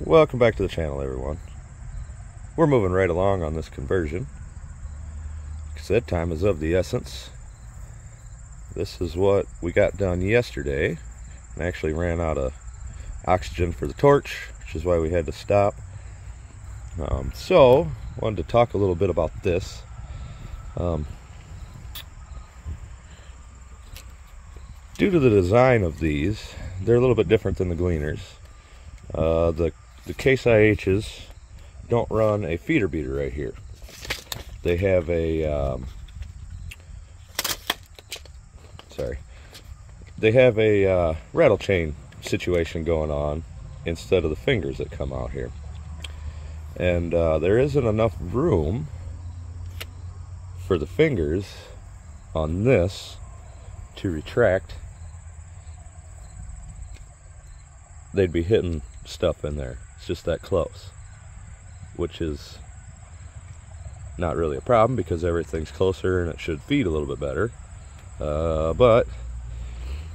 Welcome back to the channel, everyone. We're moving right along on this conversion. Like I said, time is of the essence. This is what we got done yesterday, and I actually ran out of oxygen for the torch, which is why we had to stop. So wanted to talk a little bit about this. Due to the design of these, they're a little bit different than the Gleaners. The Case IHs don't run a feeder beater right here. They have a rattle chain situation going on instead of the fingers that come out here, and there isn't enough room for the fingers on this to retract. They'd be hitting stuff in there. It's just that close, which is not really a problem because everything's closer and it should feed a little bit better. But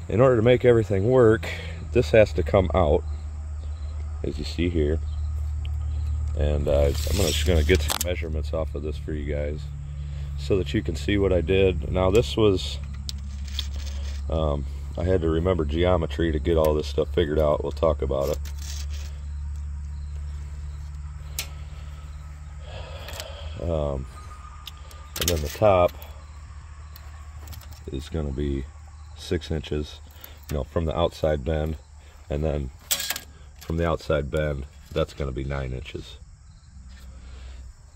in order to make everything work, this has to come out, as you see here. And I'm just going to get some measurements off of this for you guys so that you can see what I did. Now this was, I had to remember geometry to get all this stuff figured out. We'll talk about it. And then the top is going to be 6 inches, from the outside bend, and then from the outside bend, that's going to be 9 inches.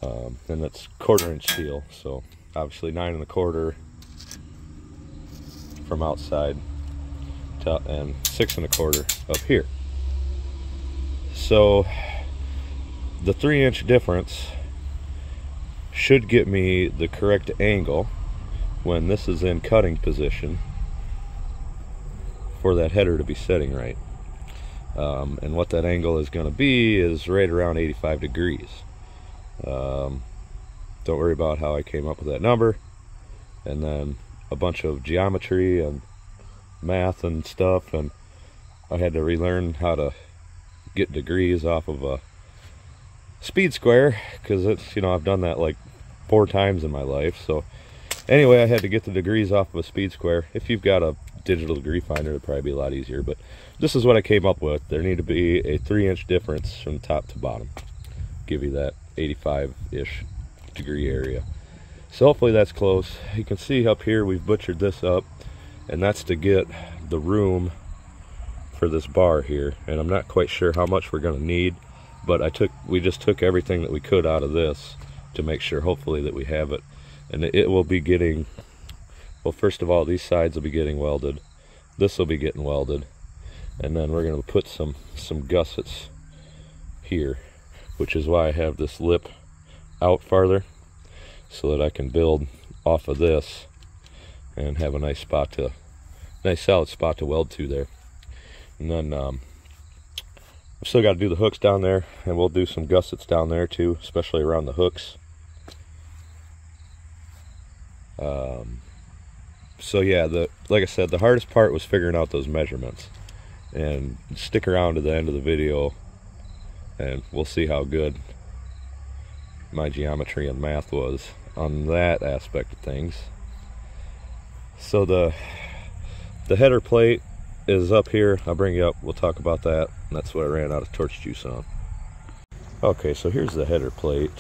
And that's 1/4 inch steel, so obviously 9 1/4 from outside to, and 6 1/4 up here. So the 3-inch difference should get me the correct angle when this is in cutting position for that header to be setting right. And what that angle is going to be is right around 85 degrees. Don't worry about how I came up with that number. And then a bunch of geometry and math and stuff, and I had to relearn how to get degrees off of a speed square, because it's, I've done that like 4 times in my life. So anyway, I had to get the degrees off of a speed square. If you've got a digital degree finder, it'd probably be a lot easier, but this is what I came up with. There need to be a 3-inch difference from top to bottom, give you that 85-ish degree area. So hopefully that's close. You can see up here we've butchered this up, and that's to get the room for this bar here. And I'm not quite sure how much we're going to need, but we just took everything that we could out of this to make sure, hopefully, that we have it. And it will be getting, well, first of all, these sides will be getting welded. This will be getting welded. And then we're going to put some gussets here, which is why I have this lip out farther, so that I can build off of this and have a nice solid spot to weld to there. And then I've still got to do the hooks down there, and we'll do some gussets down there too, especially around the hooks. So yeah, like I said, the hardest part was figuring out those measurements. And stick around to the end of the video and we'll see how good my geometry and math was on that aspect of things. So the header plate is up here. I'll bring you up, we'll talk about that. And that's what I ran out of torch juice on. Okay, so here's the header plate.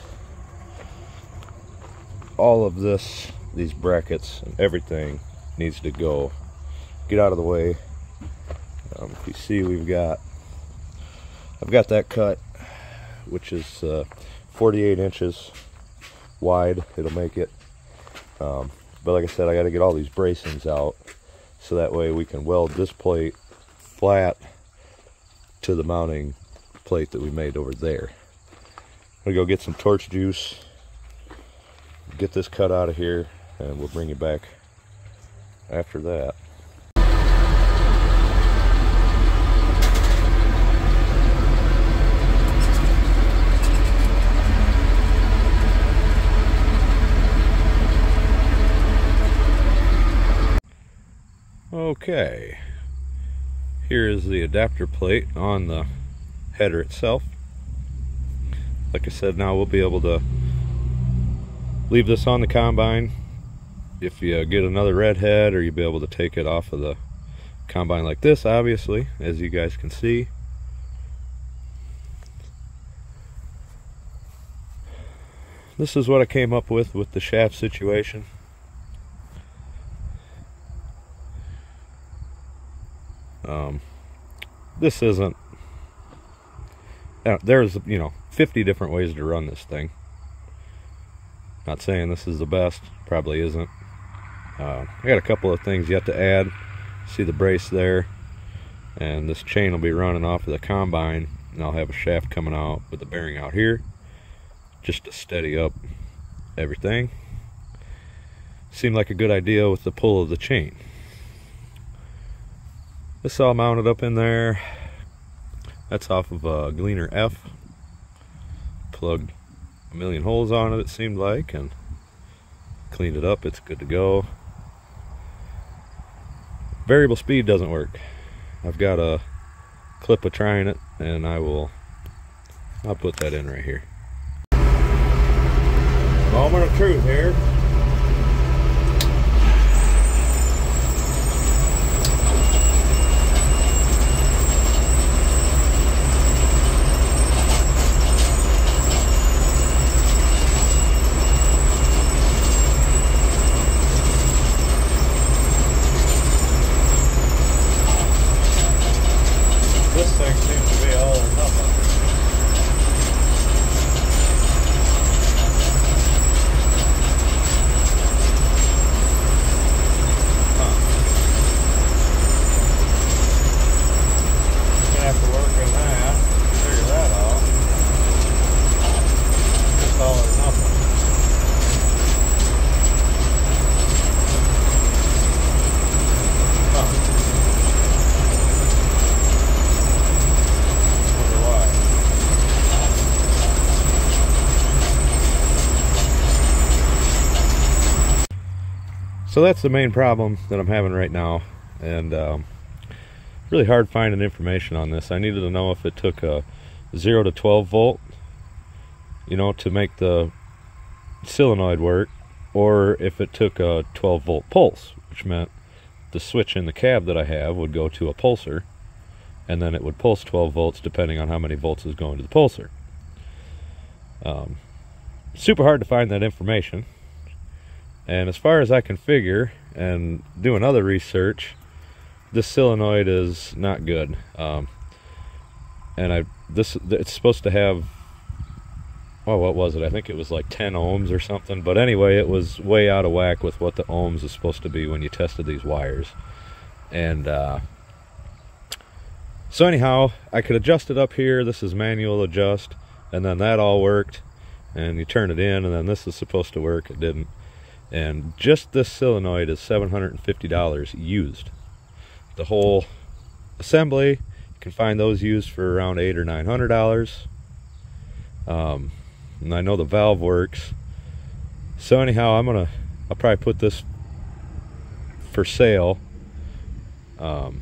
All of these brackets and everything needs to get out of the way. If you see, I've got that cut, which is 48 inches wide. It'll make it. But like I said, I got to get all these bracings out, so that way we can weld this plate flat to the mounting plate that we made over there. I'm gonna go get some torch juice, get this cut out of here, and we'll bring you back after that. Okay, here is the adapter plate on the header itself. like I said, now we'll be able to leave this on the combine. If you get another redhead, or you'll be able to take it off of the combine like this, obviously, as you guys can see. This is what I came up with the shaft situation. This isn't, there's 50 different ways to run this thing. Not saying this is the best, probably isn't. I got a couple of things yet to add. See the brace there, and this chain will be running off of the combine, and I'll have a shaft coming out with the bearing out here just to steady up everything. Seemed like a good idea with the pull of the chain. This all mounted up in there. That's off of a Gleaner F. Plugged a million holes on it, it seemed like, and cleaned it up. It's good to go. Variable speed doesn't work. I've got a clip of trying it, and I'll put that in right here. Moment of truth here. This thing seems to be all or nothing. Gonna have to work in that, figure that out. Just all or nothing. So that's the main problem that I'm having right now, and really hard finding information on this. I needed to know if it took a 0 to 12 volt, to make the solenoid work, or if it took a 12 volt pulse, which meant the switch in the cab that I have would go to a pulser, and then it would pulse 12 volts depending on how many volts is going to the pulser. Super hard to find that information. And as far as I can figure, and doing other research, this solenoid is not good. It's supposed to have, well, what was it? I think it was like 10 ohms or something. But anyway, it was way out of whack with what the ohms is supposed to be when you tested these wires. And so anyhow, I could adjust it up here. This is manual adjust, and then that all worked. And you turn it in, and then this is supposed to work. It didn't. And just this solenoid is $750 used. The whole assembly, you can find those used for around $800 or $900. And I know the valve works. So anyhow, I'll probably put this for sale for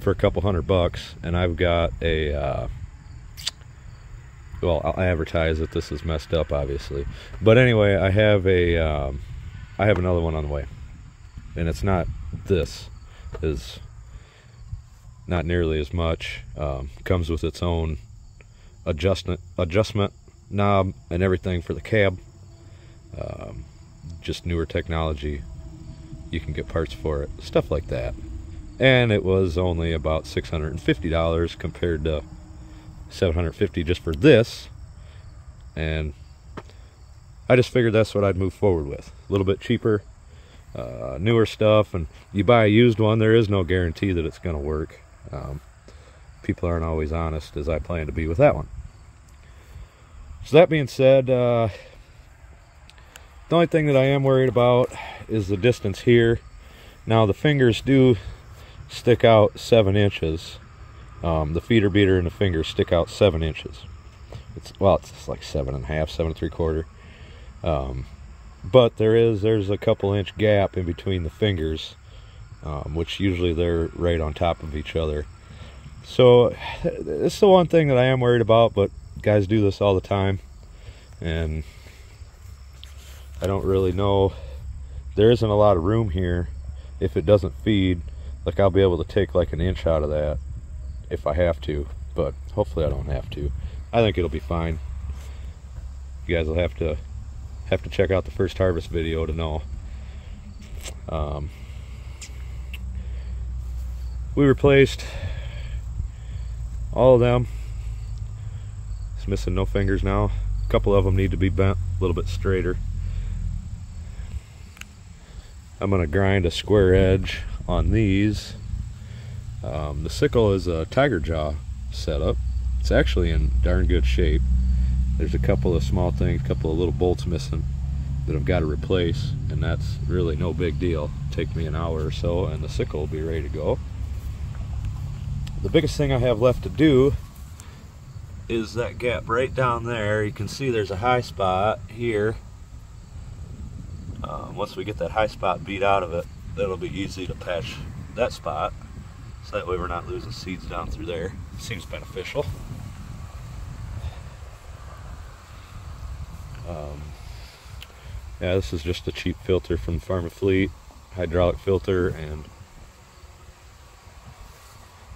a couple $100. And I've got a well, I'll advertise that this is messed up, obviously. But anyway, I have another one on the way, and it's not, this is not nearly as much. Comes with its own adjustment knob and everything for the cab. Just newer technology. You can get parts for it, stuff like that. And it was only about $650 compared to $750 just for this, and I just figured that's what I'd move forward with. A little bit cheaper, newer stuff, and you buy a used one, there is no guarantee that it's going to work. People aren't always honest, as I plan to be with that one. So that being said, the only thing that I am worried about is the distance here. Now the fingers do stick out 7 inches. The feeder beater and the fingers stick out 7 inches. It's like 7.5, 7.75. But there's a couple inch gap in between the fingers, which usually they're right on top of each other. So it's the one thing that I am worried about, but Guys do this all the time, and I don't really know. There isn't a lot of room here if it doesn't feed. Like, I'll be able to take like an inch out of that if I have to, but hopefully I don't have to. I think it'll be fine. You guys will have to check out the first harvest video to know. We replaced all of them. It's missing no fingers now. A couple of them need to be bent a little bit straighter. I'm going to grind a square edge on these. The sickle is a tiger jaw setup. It's actually in darn good shape. There's a couple of small things, a couple of little bolts missing that I've got to replace, and that's really no big deal. Take me an hour or so and the sickle will be ready to go. The biggest thing I have left to do is that gap right down there. You can see there's a high spot here. Once we get that high spot beat out of it, that'll be easy to patch that spot, so that way we're not losing seeds down through there. Seems beneficial. Yeah, this is just a cheap filter from Farm and Fleet, hydraulic filter and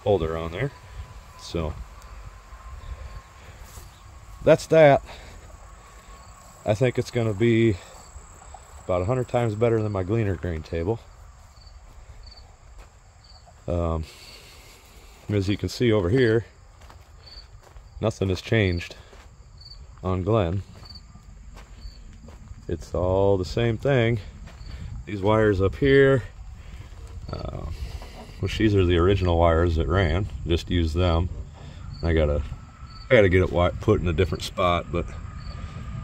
holder on there. So that's that. I think it's going to be about 100 times better than my Gleaner grain table. As you can see over here, nothing has changed on Glen. It's all the same thing. These wires up here, which these are the original wires that ran, just use them. I gotta get it put in a different spot, but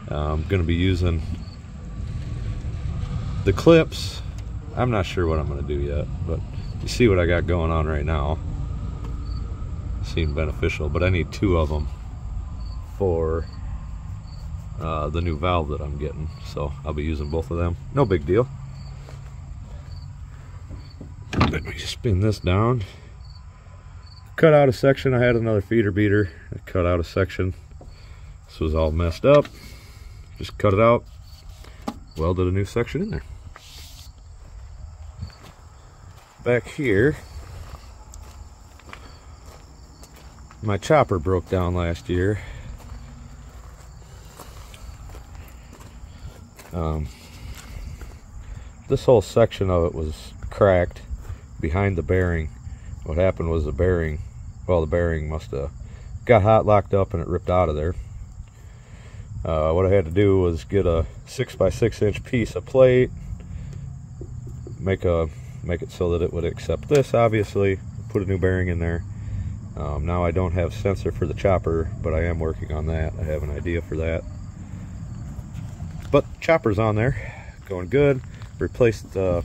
I'm gonna be using the clips. I'm not sure what I'm gonna do yet, but you see what I got going on right now. Seem beneficial, but I need 2 of them for the new valve that I'm getting, so I'll be using both of them. No big deal. Let me just spin this down. Cut out a section. I had another feeder beater. I cut out a section. This was all messed up. Just cut it out, welded a new section in there. Back here, my chopper broke down last year. This whole section of it was cracked behind the bearing. What happened was the bearing must have got hot, locked up, and it ripped out of there. What I had to do was get a 6x6 inch piece of plate, make it so that it would accept this, obviously, put a new bearing in there. Now I don't have sensor for the chopper, but I am working on that. I have an idea for that. But chopper's on there, going good. Replaced, there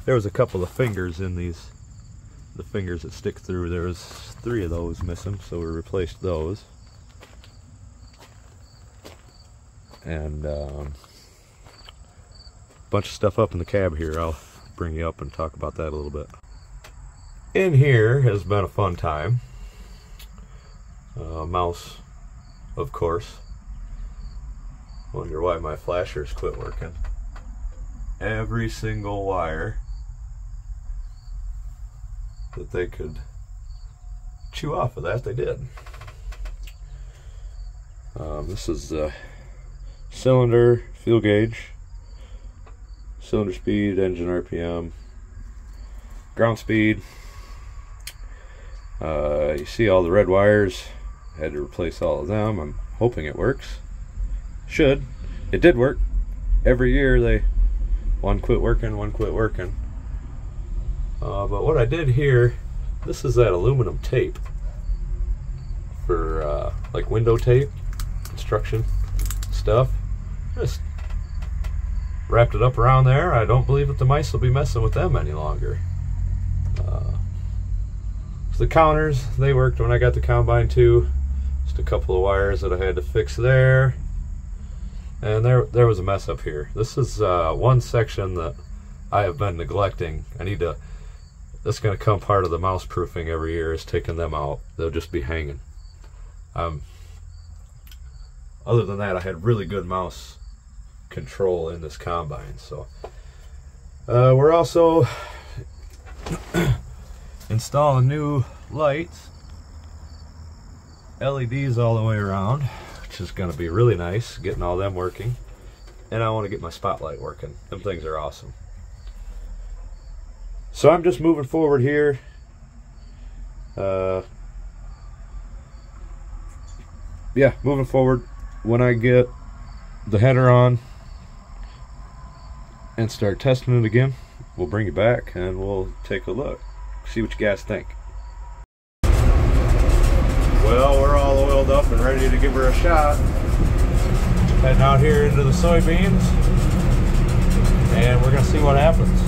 was a couple of fingers in these, the fingers that stick through. There was 3 of those missing, so we replaced those. And a bunch of stuff up in the cab here. I'll bring you up and talk about that a little bit. In here has been a fun time. Mouse, of course. Wonder why my flashers quit working. Every single wire that they could chew off of that, they did. This is the cylinder, fuel gauge, cylinder speed, engine RPM, ground speed. You see all the red wires. I had to replace all of them. I'm hoping it works. Should. It did work. Every year one quit working, one quit working. But what I did here, this is that aluminum tape for like window tape, construction stuff. Just wrapped it up around there. I don't believe that the mice will be messing with them any longer. So the counters, they worked when I got the combine too. Just a couple of wires that I had to fix there. And there was a mess up here. This is one section that I have been neglecting. This is going to come part of the mouse proofing every year, is taking them out. They'll just be hanging. I'm other than that, I had really good mouse control in this combine. So we're also installing new lights, LEDs all the way around, which is going to be really nice, getting all them working. And I want to get my spotlight working. Them things are awesome. So I'm just moving forward here. Yeah, moving forward. When I get the header on and start testing it again, we'll bring it back and we'll take a look, see what you guys think. Well, we're all oiled up and ready to give her a shot. Heading out here into the soybeans, and we're gonna see what happens.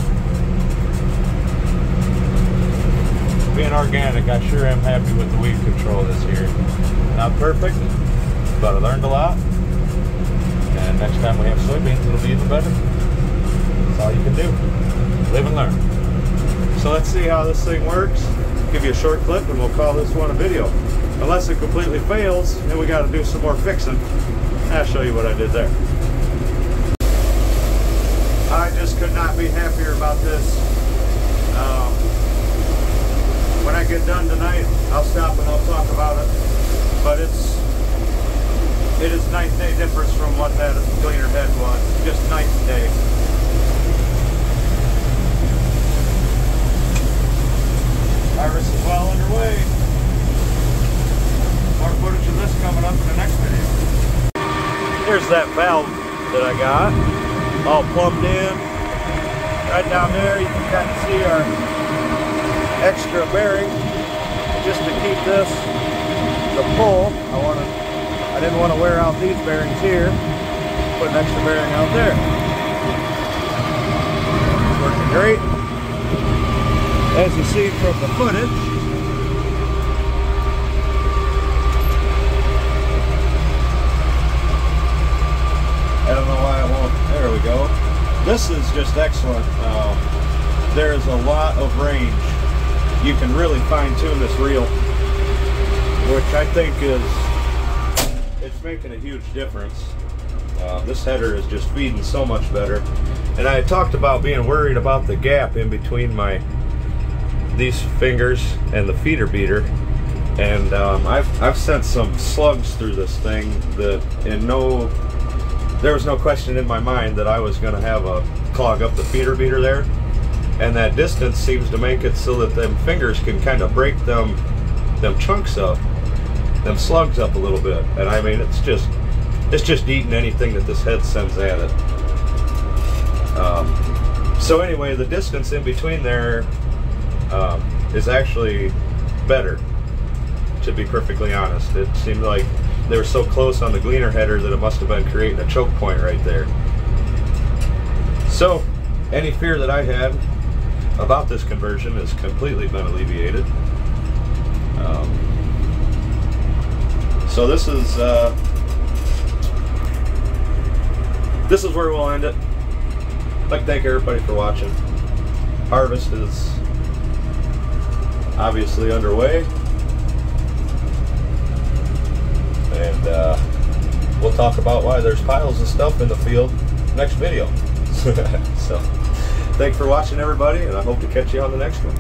Being organic, I sure am happy with the weed control this year. Not perfect, but I learned a lot. And next time we have soybeans, it'll be even better. That's all you can do. Live and learn. So let's see how this thing works. Give you a short clip and we'll call this one a video. Unless it completely fails and we got to do some more fixing, I'll show you what I did there. I just could not be happier about this. When I get done tonight, I'll stop and I'll talk about it. But it is night and day difference from what that Gleaner head was. Just night and day. Harvest is well underway. More footage of this coming up in the next video. Here's that valve that I got, all plumbed in. Right down there you can kind of see our extra bearing, just to keep this, the pull. I didn't want to wear out these bearings here. Put an extra bearing out there. It's working great. As you see from the footage, I don't know why it won't. There we go. This is just excellent. There is a lot of range. You can really fine-tune this reel, which I think it's making a huge difference. This header is just feeding so much better. And I had talked about being worried about the gap in between these fingers and the feeder beater, and I've sent some slugs through this thing that there was no question in my mind that I was going to have a clog up the feeder beater there. And that distance seems to make it so that them fingers can kind of break them chunks up, them slugs up a little bit. And I mean, it's just eating anything that this head sends at it. So anyway, the distance in between there is actually better, to be perfectly honest. It seemed like they were so close on the Gleaner header that it must have been creating a choke point right there. So any fear that I had about this conversion has completely been alleviated. So this is where we'll end it. I'd like to thank everybody for watching. Harvest is obviously underway, and we'll talk about why there's piles of stuff in the field next video. So thanks for watching, everybody, and I hope to catch you on the next one.